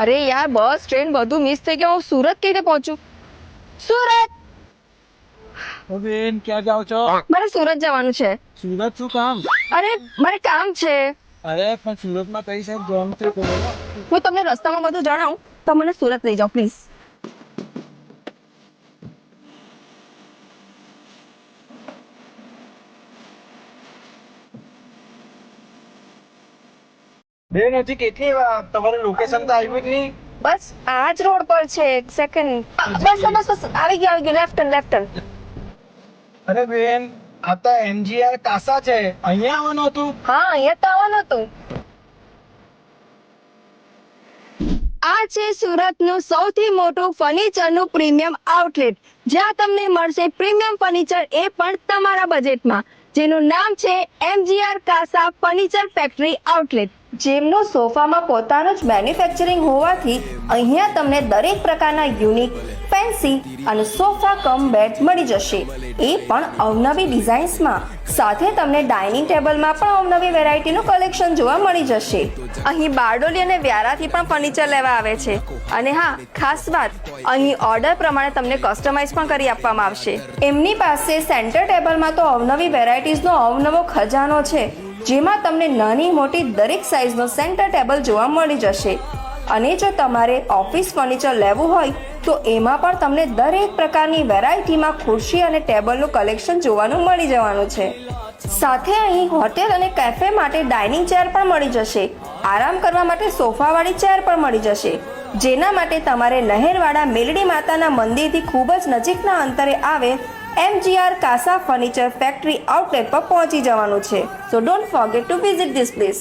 અરે યાર, bus train બધું મિસ થઈ ગયું. હું સુરત કેવી રીતે પહોંચું? સુરત! બેન ક્યાં જાઓ છો? મારે સુરત જવાનું છે. સુરત શું કામ? અરે મારે કામ છે. અરે પણ સુરતમાં કઈ સાઈડ જવાનું છે બોલો. હું તમને રસ્તામાં બધું જણાવું તો મને સુરત લઈ જાઓ પ્લીઝ. બેન હજી કેટલી વાર તમારું લોકેશન તો આવ્યું જ નહીં. બસ આ જ રોડ પર છે. એક સેકન્ડ. બસ બસ બસ આવી ગયું લેફ્ટ ટર્ન લેફ્ટ ટર્ન. અરે બેન આ તો એમજીઆર કાસા છે, અહીંયા આવવાનું હતું. હા, અહીંયા તો આવવાનું હતું. આ છે સુરતનું સૌથી મોટું ફર્નિચરનું પ્રીમિયમ આઉટલેટ, જ્યાં તમને મળશે પ્રીમિયમ ફર્નિચર, એ પણ તમારા બજેટમાં, જેનું નામ છે એમજીઆર કાસા ફર્નિચર ફેક્ટરી આઉટલેટ. જેમનું સોફામાં પોતાનું જ મેન્યુફેક્ચરિંગ હોવાથી અહીંયા તમને દરેક પ્રકારના યુનિક, ફેન્સી અને સોફા કમ બેડ મળી જશે, એ પણ અવનવી ડિઝાઇન્સમાં. સાથે તમને ડાઇનિંગ ટેબલમાં પણ અવનવી વેરાયટીનું કલેક્શન જોવા મળી જશે. અહીં બારડોલી અને વ્યારાથી પણ ફર્નિચર લેવા આવે છે. અને હા, ખાસ વાત, અહીં ઓર્ડર પ્રમાણે તમને કસ્ટમાઇઝ પણ કરી આપવામાં આવશે. એમની પાસે સેન્ટર ટેબલમાં તો અવનવી વેરાયટીઝનો અવનવો ખજાનો છે, જેમાં તમને નાની મોટી દરેક સાઇઝનો સેન્ટર ટેબલ જોવા મળી જશે. અને જો તમારે ઓફિસ ફર્નિચર લેવું હોય તો એમાં પણ તમને દરેક પ્રકારની વેરાયટીમાં ખુરશી અને ટેબલનું કલેક્શન જોવાનું મળી જવાનું છે. સાથે અહીં હોટેલ અને કેફે માટે ડાઇનિંગ ચેર પણ મળી જશે. આરામ કરવા માટે સોફાવાળી ચેર પણ મળી જશે, જેના માટે તમારે લહેરવાડા મેલડી માતાના મંદિરથી ખૂબ જ નજીકના અંતરે આવે એમજીઆર કાસા ફર્નિચર ફેક્ટરી આઉટલેટ પર પહોંચી જવાનું છે. સો don't forget to visit this place.